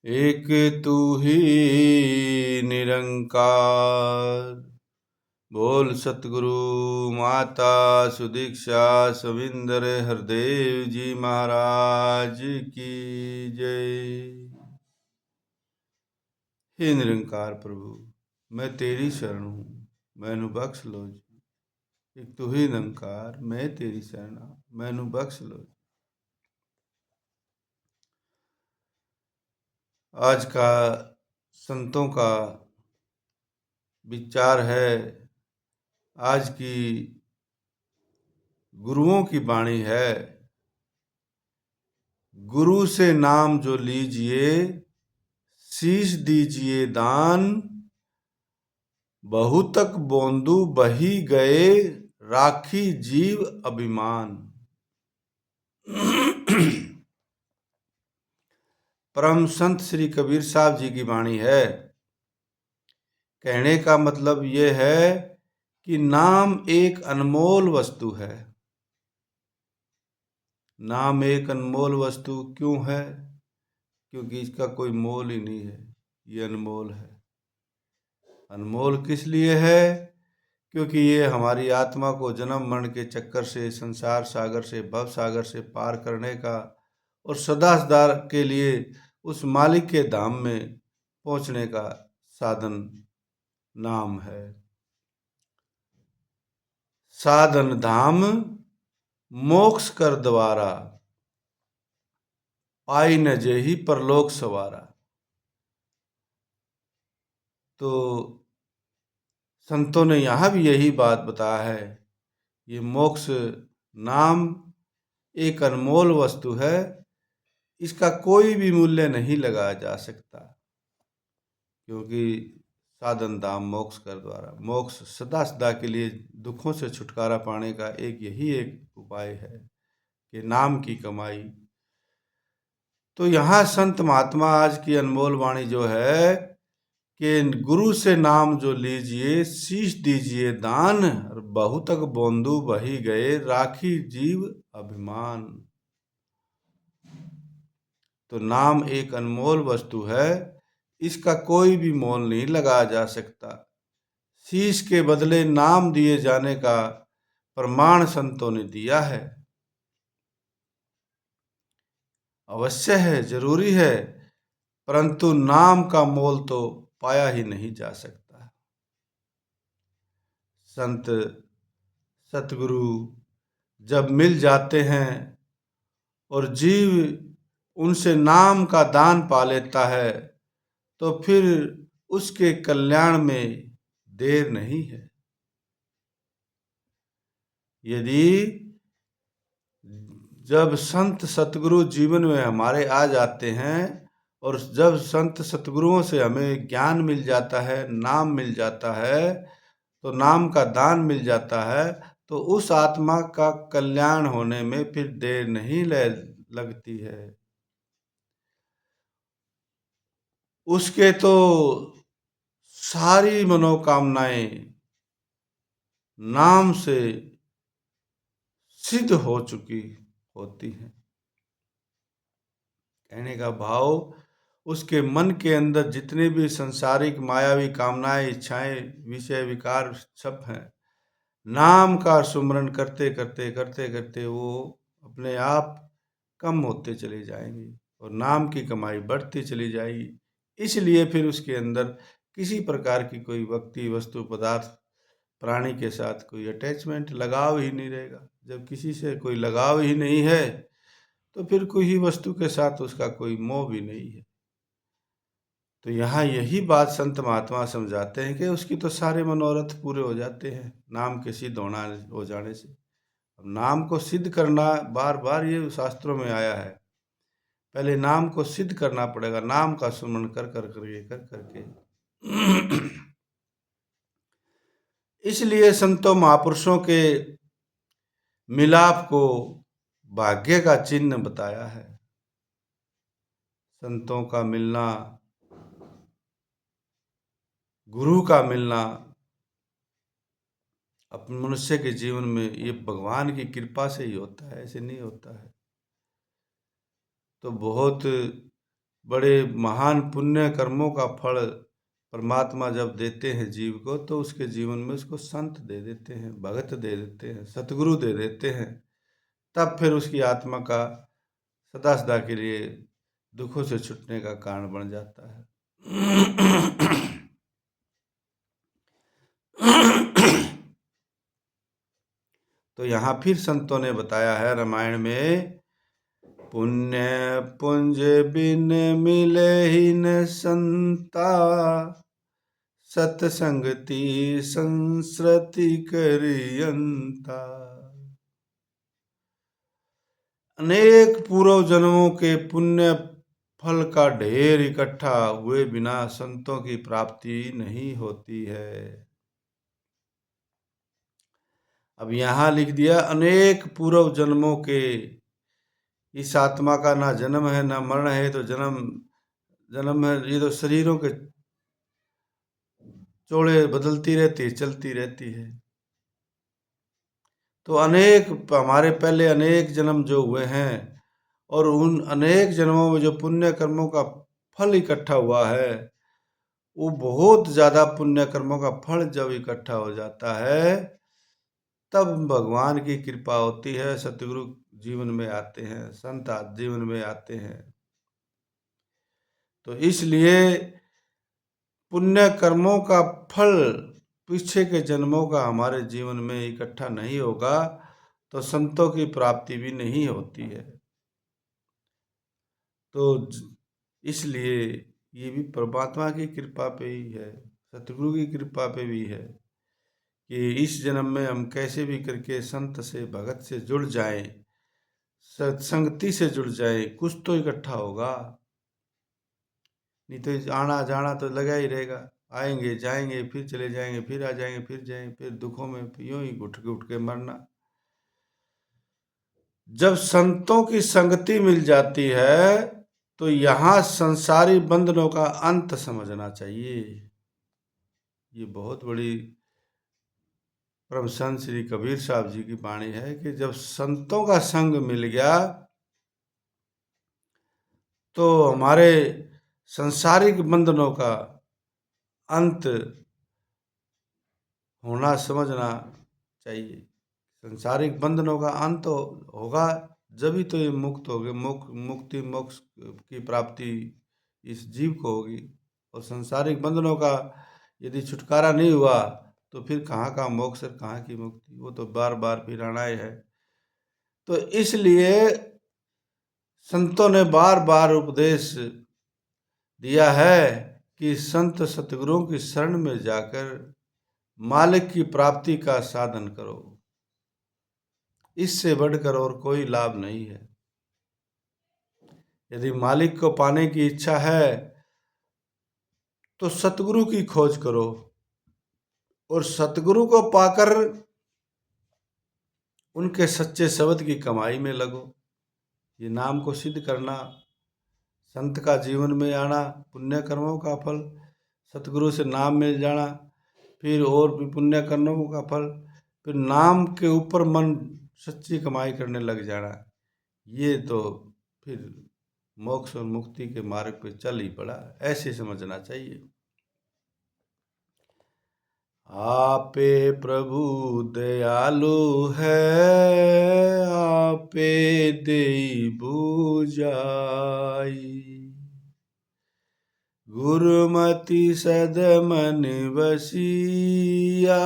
एक तू ही निरंकार। बोल सतगुरु माता सुदीक्षा सविंदर हरदेव जी महाराज की जय। हे निरंकार प्रभु, मैं तेरी शरण हूँ, मैनू बख्श लो जी। एक तू ही निरंकार, मैं तेरी शरण, मैनू बख्श लो। आज का संतों का विचार है, आज की गुरुओं की वाणी है, गुरु से नाम जो लीजिए शीश दीजिए दान, बहुतक बोंदू बही गए राखी जीव अभिमान। परम संत श्री कबीर साहब जी की वाणी है। कहने का मतलब ये है कि नाम एक अनमोल वस्तु है। नाम एक अनमोल वस्तु क्यों है? क्योंकि इसका कोई मोल ही नहीं है, ये अनमोल है। अनमोल किस लिए है? क्योंकि ये हमारी आत्मा को जन्म मरण के चक्कर से, संसार सागर से, भव सागर से पार करने का और सदा सदा के लिए उस मालिक के धाम में पहुंचने का साधन नाम है। साधन धाम मोक्ष कर द्वारा, पाई न जेहि परलोक सवारा। तो संतों ने यहाँ भी यही बात बताया है। ये मोक्ष नाम एक अनमोल वस्तु है, इसका कोई भी मूल्य नहीं लगाया जा सकता। क्योंकि साधन धाम मोक्ष कर द्वारा, मोक्ष सदा सदा के लिए दुखों से छुटकारा पाने का यही एक उपाय है कि नाम की कमाई। तो यहाँ संत महात्मा आज की अनमोल वाणी जो है कि गुरु से नाम जो लीजिए शीश दीजिए दान, बहुतक बोंदू बही गए राखी जीव अभिमान। तो नाम एक अनमोल वस्तु है, इसका कोई भी मोल नहीं लगाया जा सकता। शीश के बदले नाम दिए जाने का प्रमाण संतों ने दिया है। अवश्य है, जरूरी है, परंतु नाम का मोल तो पाया ही नहीं जा सकता। संत सतगुरु जब मिल जाते हैं और जीव उनसे नाम का दान पा लेता है, तो फिर उसके कल्याण में देर नहीं है। यदि जब संत सतगुरु जीवन में हमारे आ जाते हैं और जब संत सतगुरुओं से हमें ज्ञान मिल जाता है, नाम मिल जाता है, तो नाम का दान मिल जाता है, तो उस आत्मा का कल्याण होने में फिर देर नहीं लगती है। उसके तो सारी मनोकामनाएं नाम से सिद्ध हो चुकी होती हैं। कहने का भाव, उसके मन के अंदर जितने भी संसारिक मायावी कामनाएं, इच्छाएं, विषय विकार सब हैं, नाम का सुमरण करते करते करते करते वो अपने आप कम होते चले जाएंगे और नाम की कमाई बढ़ती चली जाएगी। इसलिए फिर उसके अंदर किसी प्रकार की कोई व्यक्ति, वस्तु, पदार्थ, प्राणी के साथ कोई अटैचमेंट, लगाव ही नहीं रहेगा। जब किसी से कोई लगाव ही नहीं है, तो फिर कोई वस्तु के साथ उसका कोई मोह भी नहीं है। तो यहाँ यही बात संत महात्मा समझाते हैं कि उसकी तो सारे मनोरथ पूरे हो जाते हैं नाम के सिद्ध हो जाने से। अब नाम को सिद्ध करना, बार बार ये शास्त्रों में आया है, पहले नाम को सिद्ध करना पड़ेगा, नाम का सुमरण कर करके। इसलिए संतों महापुरुषों के मिलाप को भाग्य का चिन्ह बताया है। संतों का मिलना, गुरु का मिलना अपने मनुष्य के जीवन में ये भगवान की कृपा से ही होता है, ऐसे नहीं होता है। तो बहुत बड़े महान पुण्य कर्मों का फल परमात्मा जब देते हैं जीव को, तो उसके जीवन में उसको संत दे देते हैं, भगत दे देते हैं, सतगुरु दे देते हैं। तब फिर उसकी आत्मा का सदा सदा के लिए दुखों से छूटने का कारण बन जाता है। तो यहाँ फिर संतों ने बताया है रामायण में, पुण्य पुंज बिन मिले ही न संता, सतसंगति संस्कृति करियंता। अनेक पूर्व जन्मों के पुण्य फल का ढेर इकट्ठा हुए बिना संतों की प्राप्ति नहीं होती है। अब यहाँ लिख दिया, अनेक पूर्व जन्मों के। इस आत्मा का ना जन्म है ना मरण है, तो जन्म है, ये तो शरीरों के चोड़े बदलती रहती है, चलती रहती है। तो अनेक हमारे पहले अनेक जन्म जो हुए हैं, और उन अनेक जन्मों में जो पुण्य कर्मों का फल इकट्ठा हुआ है, वो बहुत ज्यादा पुण्य कर्मों का फल जब इकट्ठा हो जाता है, तब भगवान की कृपा होती है, सतगुरु जीवन में आते हैं, संत जीवन में आते हैं। तो इसलिए पुण्य कर्मों का फल पीछे के जन्मों का हमारे जीवन में इकट्ठा नहीं होगा, तो संतों की प्राप्ति भी नहीं होती है। तो इसलिए ये भी परमात्मा की कृपा पे ही है, सतगुरु की कृपा पे भी है, कि इस जन्म में हम कैसे भी करके संत से भगत से जुड़ जाएं, सत्संगति से जुड़ जाएं, कुछ तो इकट्ठा होगा। नहीं तो आना जाना तो लगा ही रहेगा, आएंगे जाएंगे फिर चले जाएंगे, फिर आ जाएंगे फिर जाएंगे, फिर दुखों में यूं ही घुट के मरना। जब संतों की संगति मिल जाती है, तो यहाँ संसारी बंधनों का अंत समझना चाहिए। ये बहुत बड़ी परम संत श्री कबीर साहब जी की वाणी है, कि जब संतों का संग मिल गया, तो हमारे संसारिक बंधनों का अंत होना समझना चाहिए। संसारिक बंधनों का अंत होगा, जब ही तो ये मुक्त होगे, मुक्ति मोक्ष की प्राप्ति इस जीव को होगी। और संसारिक बंधनों का यदि छुटकारा नहीं हुआ, तो फिर कहाँ का मोक्ष और कहाँ की मुक्ति, वो तो बार बार फिर आना ही है। तो इसलिए संतों ने बार बार उपदेश दिया है कि संत सतगुरुओं की शरण में जाकर मालिक की प्राप्ति का साधन करो, इससे बढ़कर और कोई लाभ नहीं है। यदि मालिक को पाने की इच्छा है, तो सतगुरु की खोज करो, और सतगुरु को पाकर उनके सच्चे शब्द की कमाई में लगो। ये नाम को सिद्ध करना, संत का जीवन में आना, पुण्य कर्मों का फल, सतगुरु से नाम मिल जाना, फिर और भी पुण्य कर्मों का फल, फिर नाम के ऊपर मन सच्ची कमाई करने लग जाना, ये तो फिर मोक्ष और मुक्ति के मार्ग पे चल ही पड़ा, ऐसे समझना चाहिए। आपे प्रभु दयालु है, आपे देई बुझाई, गुरुमति सदमन बसिया,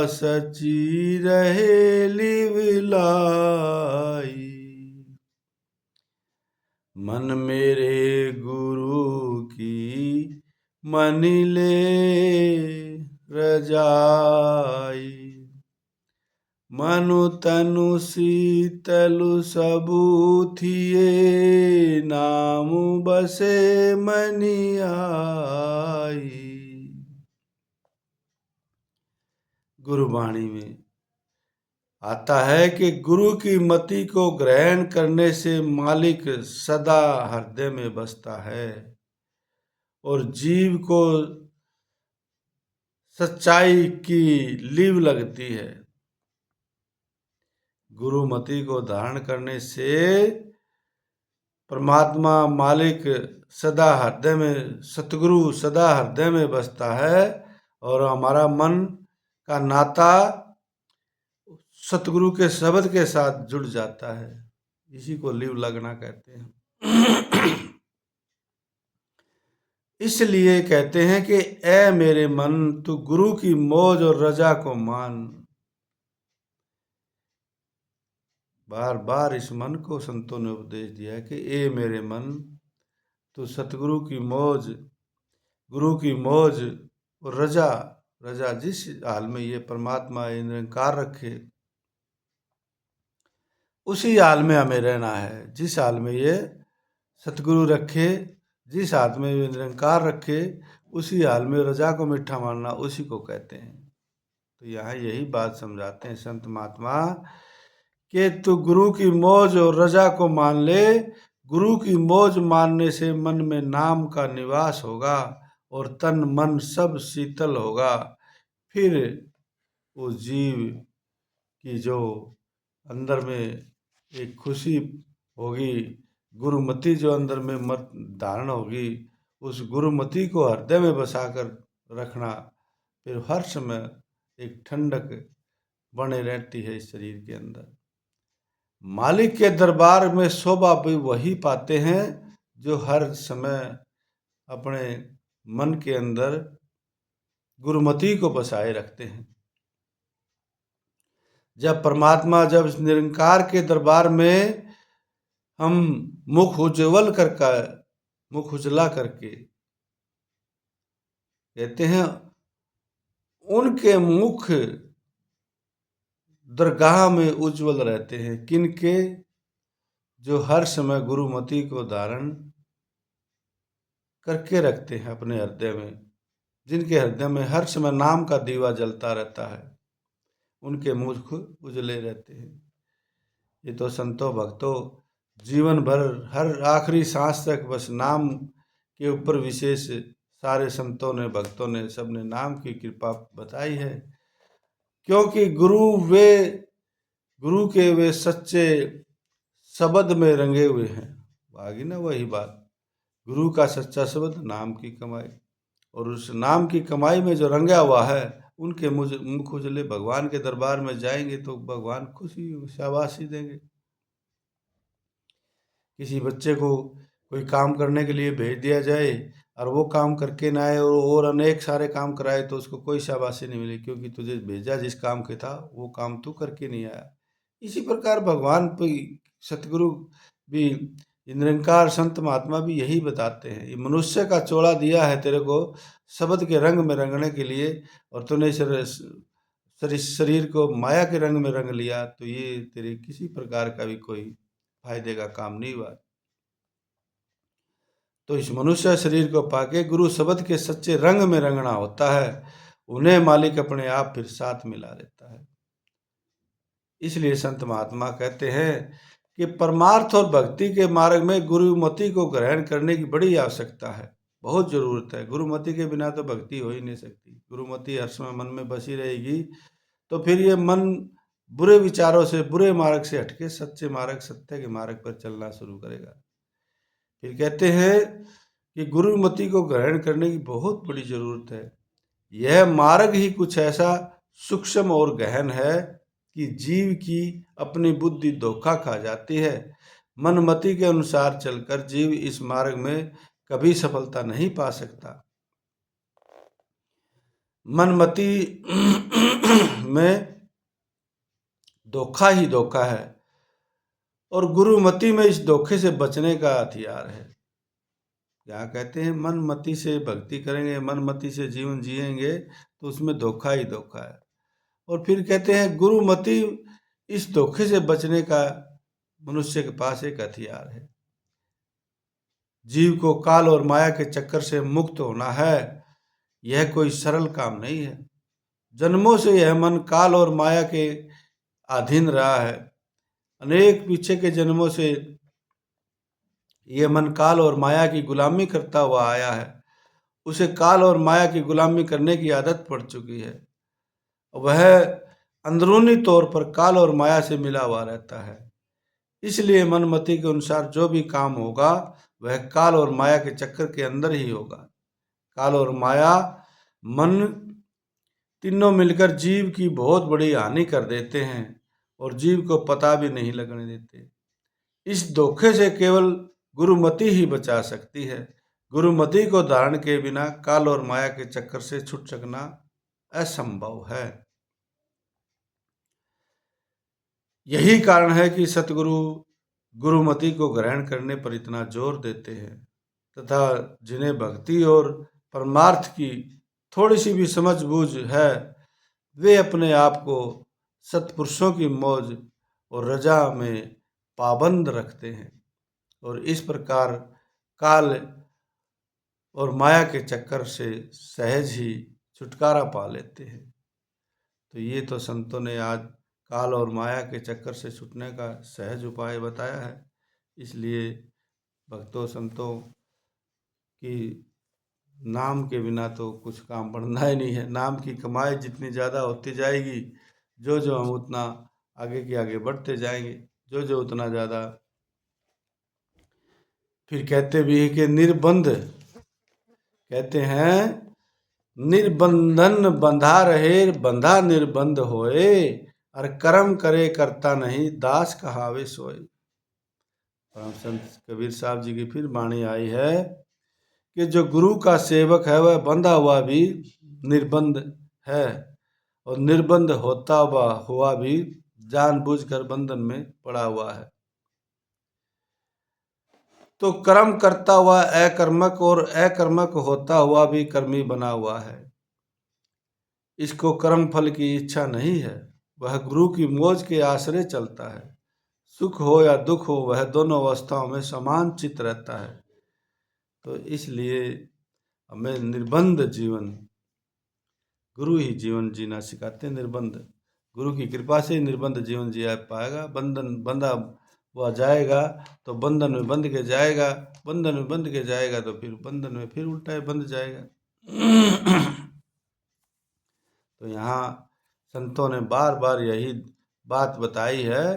सची रहे लिवलाई, मन मेरे गुरु की मनि ले रजाई, मनु तनु शीतलु सबु थिए, नाम बसे मनि आई। गुरुवाणी में आता है कि गुरु की मति को ग्रहण करने से मालिक सदा हृदय में बसता है, और जीव को सच्चाई की लीव लगती है। गुरुमति को धारण करने से परमात्मा मालिक सदा हृदय में, सतगुरु सदा हृदय में बसता है और हमारा मन का नाता सतगुरु के शब्द के साथ जुड़ जाता है। इसी को लिव लगना कहते हैं। इसलिए कहते हैं कि ए मेरे मन, तू गुरु की मौज और रजा को मान। बार बार इस मन को संतों ने उपदेश दिया है कि ए मेरे मन, तू सतगुरु की मौज, गुरु की मौज और रजा, रजा जिस हाल में ये परमात्मा निरंकार रखे उसी हाल में हमें रहना है। जिस हाल में ये सतगुरु रखे, जिस हाल में ये निरंकार रखे, उसी हाल में रजा को मीठा मानना, उसी को कहते हैं। तो यहाँ यही बात समझाते हैं संत महात्मा कि तू गुरु की मौज और रजा को मान ले। गुरु की मौज मानने से मन में नाम का निवास होगा और तन मन सब शीतल होगा। फिर उस जीव की जो अंदर में एक खुशी होगी, गुरुमति जो अंदर में मत धारण होगी, उस गुरुमति को हृदय में बसाकर रखना, फिर हर समय एक ठंडक बने रहती है इस शरीर के अंदर। मालिक के दरबार में शोभा भी वही पाते हैं जो हर समय अपने मन के अंदर गुरुमति को बसाए रखते हैं। जब परमात्मा, जब इस निरंकार के दरबार में हम मुख उजला करके कहते हैं, उनके मुख दरगाह में उज्जवल रहते हैं। किनके? जो हर समय गुरुमति को धारण करके रखते हैं अपने हृदय में, जिनके हृदय में हर समय नाम का दीवा जलता रहता है, उनके मुख उजले रहते हैं। ये तो संतों भक्तों जीवन भर हर आखिरी सांस तक बस नाम के ऊपर विशेष सारे संतों ने, भक्तों ने, सबने नाम की कृपा बताई है। क्योंकि गुरु के वे सच्चे शब्द में रंगे हुए हैं। आगे ना वही बात, गुरु का सच्चा शब्द नाम की कमाई, और उस नाम की कमाई में जो रंगा हुआ है, उनके मुख उजले। भगवान के दरबार में जाएंगे तो भगवान खुशी शाबाशी देंगे। किसी बच्चे को कोई काम करने के लिए भेज दिया जाए और वो काम करके ना आए और अनेक सारे काम कराए तो उसको कोई शाबाशी नहीं मिली, क्योंकि तुझे भेजा जिस काम के था वो काम तू करके नहीं आया। इसी प्रकार भगवान सतगुरु भी, निरंकार संत महात्मा भी यही बताते हैं। ये मनुष्य का चोला दिया है तेरे को शब्द के रंग में रंगने के लिए, और तूने शरीर को माया के रंग में रंग लिया, तो ये तेरे किसी प्रकार का भी कोई फायदे का काम नहीं हुआ। तो इस मनुष्य शरीर को पाके गुरु शब्द के सच्चे रंग में रंगना होता है। उन्हें मालिक अपने आप फिर साथ मिला देता है। इसलिए संत महात्मा कहते हैं कि परमार्थ और भक्ति के मार्ग में गुरुमति को ग्रहण करने की बड़ी आवश्यकता है, बहुत जरूरत है। गुरुमति के बिना तो भक्ति हो ही नहीं सकती। गुरुमति हर समय मन में बसी रहेगी तो फिर ये मन बुरे विचारों से, बुरे मार्ग से हटके सच्चे मार्ग, सत्य के मार्ग पर चलना शुरू करेगा। फिर कहते हैं कि गुरुमति को ग्रहण करने की बहुत बड़ी जरूरत है। यह मार्ग ही कुछ ऐसा सूक्ष्म और गहन है कि जीव की अपनी बुद्धि धोखा खा जाती है। मनमति के अनुसार चलकर जीव इस मार्ग में कभी सफलता नहीं पा सकता। मनमति में धोखा ही धोखा है, और गुरुमति में इस धोखे से बचने का हथियार है। क्या कहते हैं, मनमति से भक्ति करेंगे, मनमति से जीवन जिएंगे तो उसमें धोखा ही धोखा है। और फिर कहते हैं गुरुमति, इस धोखे से बचने का मनुष्य के पास एक हथियार है। जीव को काल और माया के चक्कर से मुक्त होना है, यह कोई सरल काम नहीं है। जन्मों से यह मन काल और माया के अधीन रहा है। अनेक पीछे के जन्मों से यह मन काल और माया की गुलामी करता हुआ आया है। उसे काल और माया की गुलामी करने की आदत पड़ चुकी है। वह अंदरूनी तौर पर काल और माया से मिला हुआ रहता है। इसलिए मनमति के अनुसार जो भी काम होगा वह काल और माया के चक्कर के अंदर ही होगा। काल और माया, मन, तीनों मिलकर जीव की बहुत बड़ी हानि कर देते हैं और जीव को पता भी नहीं लगने देते। इस धोखे से केवल गुरुमति ही बचा सकती है। गुरुमति को धारण के बिना काल और माया के चक्कर से छूट सकना असंभव है। यही कारण है कि सतगुरु गुरुमति को ग्रहण करने पर इतना जोर देते हैं तथा जिन्हें भक्ति और परमार्थ की थोड़ी सी भी समझ बूझ है वे अपने आप को सत्पुरुषों की मौज और रजा में पाबंद रखते हैं और इस प्रकार काल और माया के चक्कर से सहज ही छुटकारा पा लेते हैं। तो ये तो संतों ने आज काल और माया के चक्कर से छूटने का सहज उपाय बताया है। इसलिए भक्तों संतों की नाम के बिना तो कुछ काम बढ़ना ही नहीं है। नाम की कमाई जितनी ज़्यादा होती जाएगी, जो जो हम उतना आगे के आगे बढ़ते जाएंगे, जो जो उतना ज़्यादा। फिर कहते भी हैं कि निर्बंध, कहते हैं निर्बंधन बंधा रहे बंधा निर्बंध होए, और कर्म करे करता नहीं दास कहावे सोए। परम संत कबीर साहब जी की फिर वाणी आई है कि जो गुरु का सेवक है वह बंधा हुआ भी निर्बंध है और निर्बंध होता हुआ भी जानबूझकर बंधन में पड़ा हुआ है। तो कर्म करता हुआ अकर्मक और अकर्मक होता हुआ भी कर्मी बना हुआ है। इसको कर्म फल की इच्छा नहीं है, वह गुरु की मौज के आश्रय चलता है। सुख हो या दुख हो वह दोनों अवस्थाओं में समान चित रहता है। तो इसलिए हमें निर्बंध जीवन, गुरु ही जीवन जीना सिखाते हैं। निर्बंध गुरु की कृपा से निर्बंध जीवन जिया पाएगा। बंधन बंधा हुआ जाएगा तो बंधन में बंध के जाएगा, बंधन में बंध के जाएगा तो फिर बंधन में फिर उल्टा ही बंध जाएगा। तो यहाँ संतों ने बार बार यही बात बताई है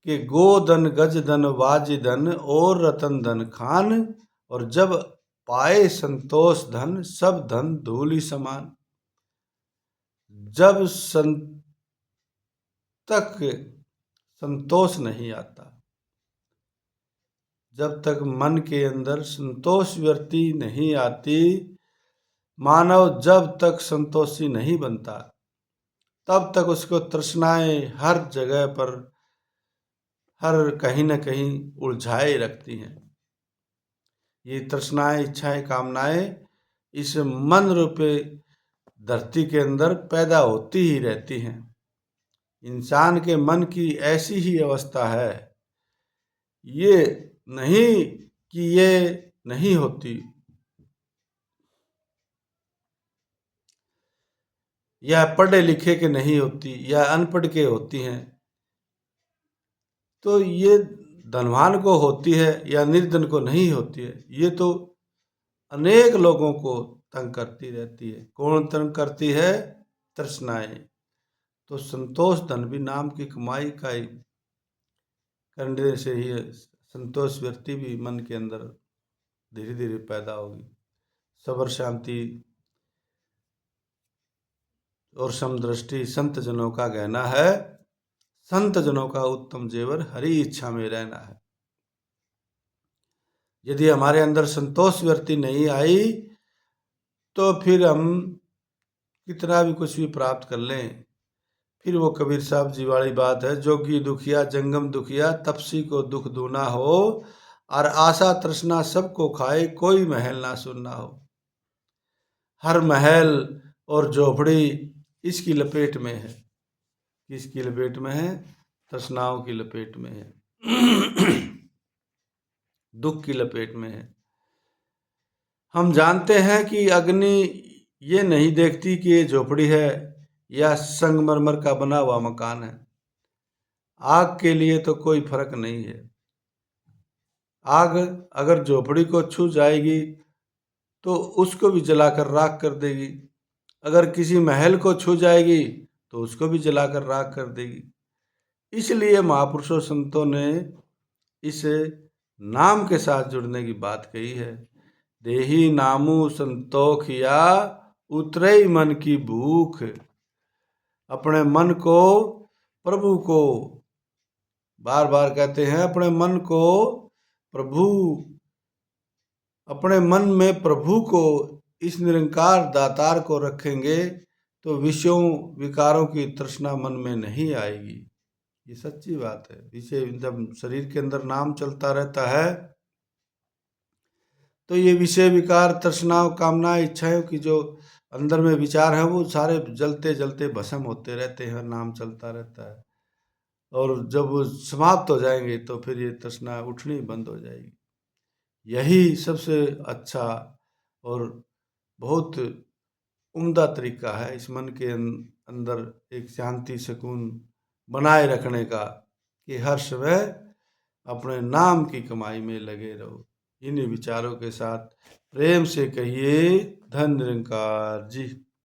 कि गोधन गजधन वाजिधन और रतन धन खान, और जब पाए संतोष धन सब धन धूलि समान। जब तक संतोष नहीं आता, जब तक मन के अंदर संतोष वृत्ति नहीं आती, मानव जब तक संतोषी नहीं बनता तब तक उसको तृष्णाएं हर जगह पर हर कहीं न कहीं उलझाए रखती हैं। ये तृष्णाएं, इच्छाएं, कामनाएं इस मन रूपे धरती के अंदर पैदा होती ही रहती हैं। इंसान के मन की ऐसी ही अवस्था है, ये नहीं कि ये नहीं होती, या पढ़े लिखे के नहीं होती या अनपढ़ के होती हैं। तो ये धनवान को होती है या निर्धन को नहीं होती है। ये तो अनेक लोगों को तंग करती रहती है। कौन तंग करती है? तृष्णाएं। तो संतोष धन भी नाम की कमाई का ही करने से ही संतोष व्यक्ति भी मन के अंदर धीरे धीरे पैदा होगी। सबर, शांति और समदृष्टि संत जनों का गहना है। संत जनों का उत्तम जेवर हरि इच्छा में रहना है। यदि हमारे अंदर संतोष वृत्ति नहीं आई तो फिर हम कितना भी कुछ भी प्राप्त कर लें, फिर वो कबीर साहब जी वाली बात है, जोगी दुखिया जंगम दुखिया तपसी को दुख दूना हो, और आशा तृष्णा सबको खाए कोई महल ना सुनना हो। हर महल और झोपड़ी इसकी लपेट में है। किसकी लपेट में है? तृष्णाओं की लपेट में है। दुख की लपेट में है। हम जानते हैं कि अग्नि ये नहीं देखती कि ये झोपड़ी है या संगमरमर का बना हुआ मकान है। आग के लिए तो कोई फर्क नहीं है। आग अगर झोपड़ी को छू जाएगी तो उसको भी जलाकर राख कर देगी। अगर किसी महल को छू जाएगी तो उसको भी जलाकर राख कर देगी। इसलिए महापुरुषों संतों ने इस नाम के साथ जुड़ने की बात कही है। देही नामू संतोखिया, उतरई मन की भूख। अपने मन को, प्रभु को, बार बार कहते हैं, अपने मन को प्रभु, अपने मन में प्रभु को, इस निरंकार दातार को रखेंगे तो विषयों विकारों की तृष्णा मन में नहीं आएगी। ये सच्ची बात है। विषय जब शरीर के अंदर नाम चलता रहता है तो ये विषय विकार तृष्णाओं कामना इच्छाओं की जो अंदर में विचार है वो सारे जलते जलते भस्म होते रहते हैं, नाम चलता रहता है। और जब वो समाप्त हो जाएंगे तो फिर ये तृष्णा उठनी बंद हो जाएगी। यही सबसे अच्छा और बहुत उम्दा तरीका है इस मन के अंदर एक शांति सुकून बनाए रखने का, कि हर समय अपने नाम की कमाई में लगे रहो। इन्हीं विचारों के साथ प्रेम से कहिए, धन निरंकार जी।